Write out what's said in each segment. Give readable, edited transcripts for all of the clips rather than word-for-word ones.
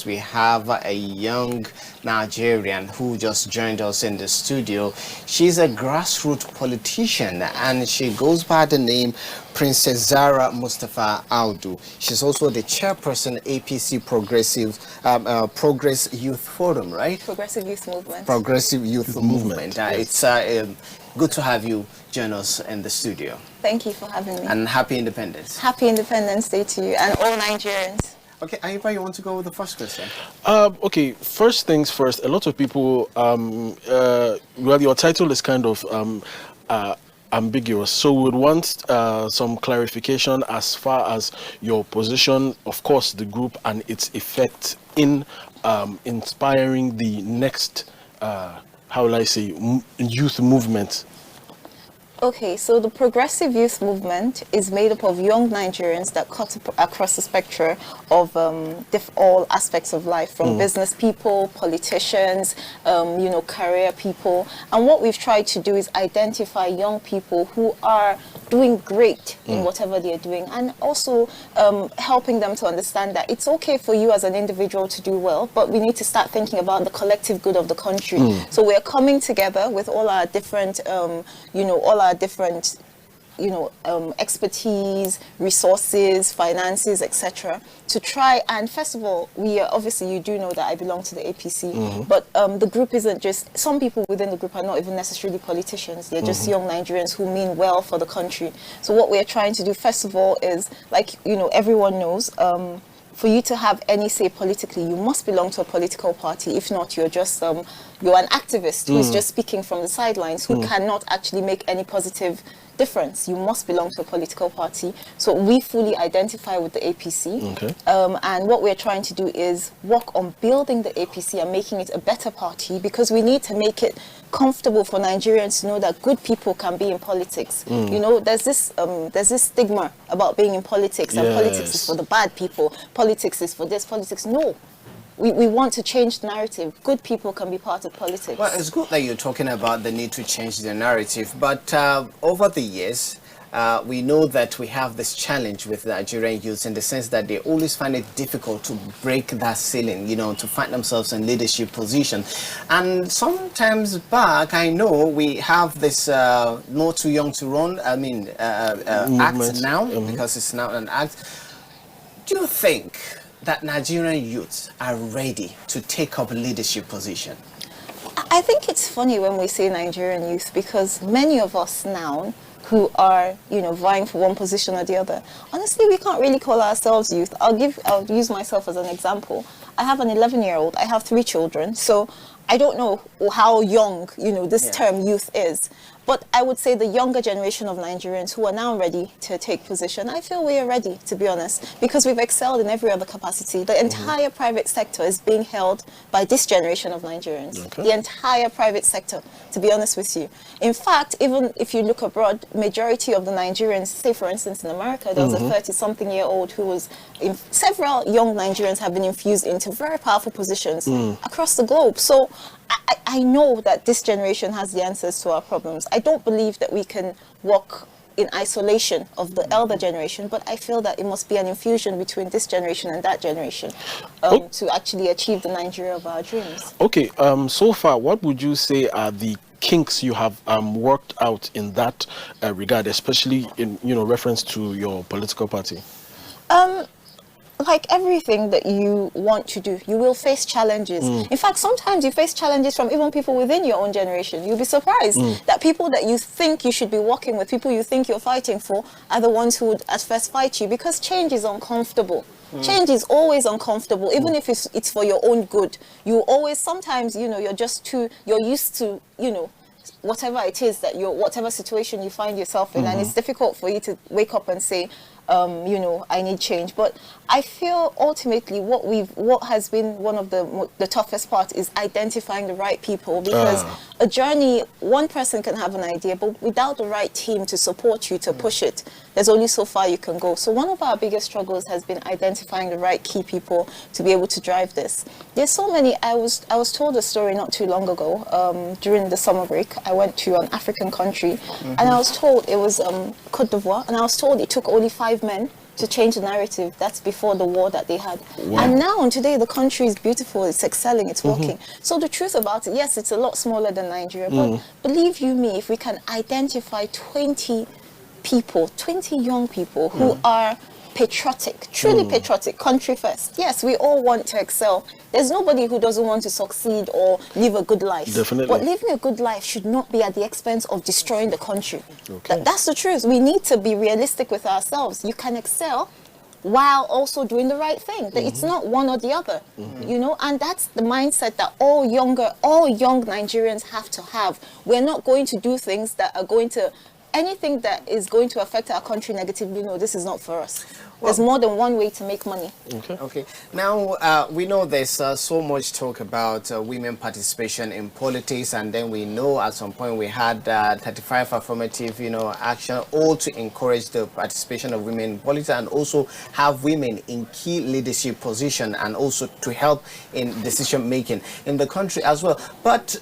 course, we have a young Nigerian who just joined us in the studio. She's a grassroots politician and she goes by the name Princess Zara Mustafa Aldu. She's also the chairperson APC Progress Youth Forum, right? Progressive Youth Movement. Progressive Youth Movement. It's good to have you join us in the studio. Thank you for having me. And happy Independence. Happy Independence Day to you and all Nigerians. Okay, Ayuba, you want to go with the first question? Okay, first things first. A lot of people, well, your title is kind of ambiguous, so we would want some clarification as far as your position, of course, the group and its effect in inspiring the next, how will I say, youth movement. Okay, so the Progressive Youth Movement is made up of young Nigerians that cut across the spectrum of all aspects of life, from business people, politicians, career people. And what we've tried to do is identify young people who are doing great in whatever they're doing, and also helping them to understand that it's okay for you as an individual to do well, but we need to start thinking about the collective good of the country. So we're coming together with all our different, expertise, resources, finances, etc., to try and, first of all, we are, obviously you do know that I belong to the APC, but the group isn't just, some people within the group are not even necessarily politicians, they're just young Nigerians who mean well for the country. So what we're trying to do, first of all, is, like, everyone knows, for you to have any say politically, you must belong to a political party. If not, you're just you're an activist who's just speaking from the sidelines, who cannot actually make any positive difference. You must belong to a political party. So we fully identify with the APC. Okay. And what we're trying to do is work on building the APC and making it a better party, because we need to make it comfortable for Nigerians to know that good people can be in politics. There's this stigma about being in politics, and politics is for the bad people, politics is for this, politics. No. We want to change the narrative. Good people can be part of politics. Well, it's good that you're talking about the need to change the narrative, but over the years, we know that we have this challenge with Nigerian youths, in the sense that they always find it difficult to break that ceiling, to find themselves in leadership position. And sometimes back, I know we have this not too young to run, act now, because it's now an act. Do you think that Nigerian youths are ready to take up a leadership position? I think it's funny when we say Nigerian youth, because many of us now who are, vying for one position or the other, honestly, we can't really call ourselves youth. I'll use myself as an example. I have an 11-year-old. I have 3 children. So I don't know how young, this term youth is. But I would say the younger generation of Nigerians who are now ready to take position, I feel we are ready, to be honest, because we've excelled in every other capacity. The entire private sector is being held by this generation of Nigerians. Okay. The entire private sector, to be honest with you. In fact, even if you look abroad, majority of the Nigerians, say for instance in America, there was a 30-something-year-old who was, several young Nigerians have been infused into very powerful positions across the globe. So I know that this generation has the answers to our problems. I don't believe that we can work in isolation of the elder generation, but I feel that it must be an infusion between this generation and that generation to actually achieve the Nigeria of our dreams. Okay, so far, what would you say are the kinks you have worked out in that regard, especially in reference to your political party? Like everything that you want to do, you will face challenges. In fact, sometimes you face challenges from even people within your own generation. You'll be surprised that people that you think you should be working with, people you think you're fighting for, are the ones who would at first fight you, because change is uncomfortable. Change is always uncomfortable, even if it's for your own good. You always, sometimes, you're used to, whatever it is that whatever situation you find yourself in, and it's difficult for you to wake up and say, I need change. But I feel ultimately what has been one of the toughest part is identifying the right people, because a journey, one person can have an idea, but without the right team to support you to push it, there's only so far you can go. So one of our biggest struggles has been identifying the right key people to be able to drive this. There's so many. I was told a story not too long ago, during the summer break. I went to an African country, and I was told it was Côte d'Ivoire, and I was told it took only 5 men to change the narrative. That's before the war that they had. Wow. And now, today, the country is beautiful, it's excelling, it's working. So the truth about it, yes, it's a lot smaller than Nigeria, but believe you me, if we can identify 20 people, 20 young people who are patriotic, truly patriotic, country first. Yes, we all want to excel. There's nobody who doesn't want to succeed or live a good life. Definitely. But living a good life should not be at the expense of destroying the country. Okay. That's the truth. We need to be realistic with ourselves. You can excel while also doing the right thing. That it's not one or the other, you know, and that's the mindset that all young Nigerians have to have. We're not going to do things that are going to, anything that is going to affect our country negatively. No, this is not for us. There's more than one way to make money. Okay. Now, we know there's so much talk about women participation in politics, and then we know at some point we had 35 affirmative, action, all to encourage the participation of women in politics and also have women in key leadership position and also to help in decision making in the country as well. But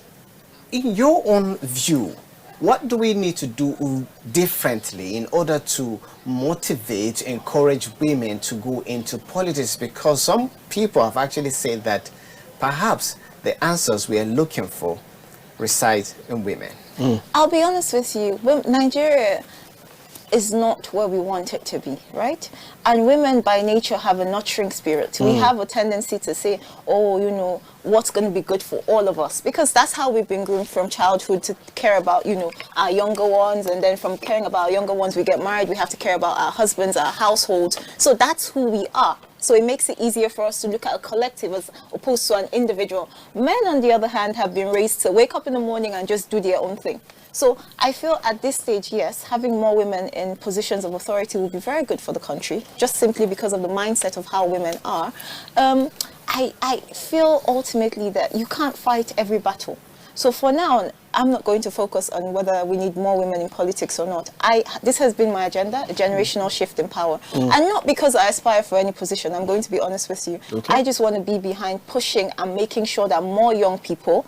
in your own view, what do we need to do differently in order to motivate, encourage women to go into politics? Because some people have actually said that perhaps the answers we are looking for reside in women. I'll be honest with you, Nigeria is not where we want it to be, right? And women by nature have a nurturing spirit. We have a tendency to say, oh, what's going to be good for all of us? Because that's how we've been groomed from childhood to care about, our younger ones. And then from caring about our younger ones, we get married, we have to care about our husbands, our households. So that's who we are. So it makes it easier for us to look at a collective as opposed to an individual. Men, on the other hand, have been raised to wake up in the morning and just do their own thing. So I feel at this stage, yes, having more women in positions of authority will be very good for the country, just simply because of the mindset of how women are. I feel ultimately that you can't fight every battle. So for now, I'm not going to focus on whether we need more women in politics or not. This has been my agenda, a generational shift in power. And not because I aspire for any position, I'm going to be honest with you. Okay. I just want to be behind pushing and making sure that more young people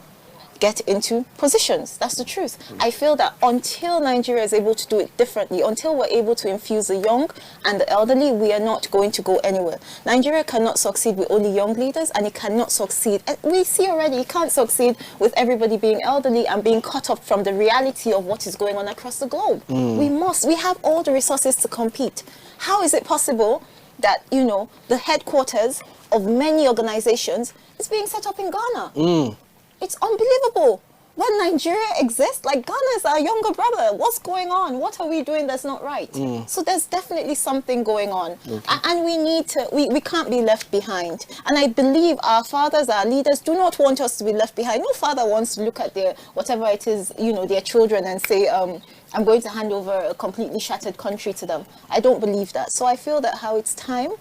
get into positions. That's the truth. I feel that until Nigeria is able to do it differently, until we're able to infuse the young and the elderly, we are not going to go anywhere. Nigeria cannot succeed with only young leaders, and it cannot succeed. We see already it can't succeed with everybody being elderly and being cut off from the reality of what is going on across the globe. We have all the resources to compete. How is it possible that, the headquarters of many organizations is being set up in Ghana? It's unbelievable. When Nigeria exists, like Ghana is our younger brother. What's going on? What are we doing that's not right? So there's definitely something going on. And we need to, we can't be left behind. And I believe our fathers, our leaders do not want us to be left behind. No father wants to look at their, whatever it is, their children and say, I'm going to hand over a completely shattered country to them. I don't believe that. So I feel that how it's time.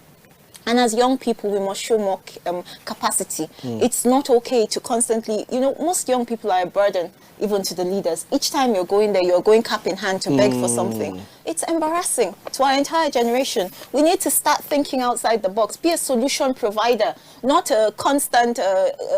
And as young people, we must show more capacity. It's not okay to constantly, most young people are a burden even to the leaders. Each time you're going there, you're going cap in hand to beg for something. It's embarrassing to our entire generation. We need to start thinking outside the box. Be a solution provider, not a constant, an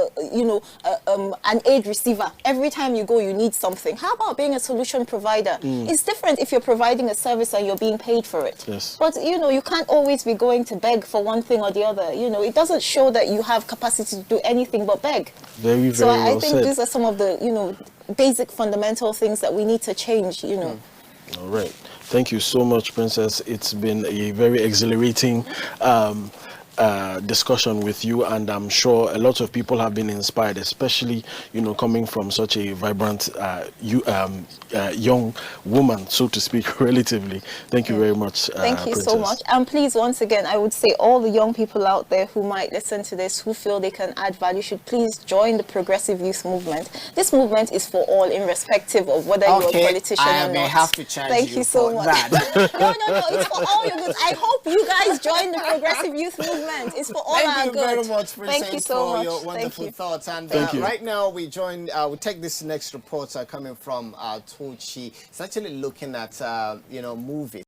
aid receiver. Every time you go, you need something. How about being a solution provider? It's different if you're providing a service and you're being paid for it. Yes. But, you can't always be going to beg for one thing or the other. It doesn't show that you have capacity to do anything but beg. Very, very so I well think said. these are some of the, basic fundamental things that we need to change, All right. Thank you so much, Princess. It's been a very exhilarating discussion with you, and I'm sure a lot of people have been inspired, especially coming from such a vibrant young woman, so to speak, relatively. Thank you very much. Thank you Princess. so much. And please, once again, I would say all the young people out there who might listen to this, who feel they can add value, should please join the progressive youth movement. This movement is for all, irrespective of whether you're a politician or not. I have to charge Thank you so for much. that. No, it's for all your good. I hope you guys join the progressive youth movement. It's for all our Thank you good. very much, Princess, Thank you so for much. your wonderful thoughts. And Thank you. right now, we take this next report coming from Tochi. It's actually looking at, movies.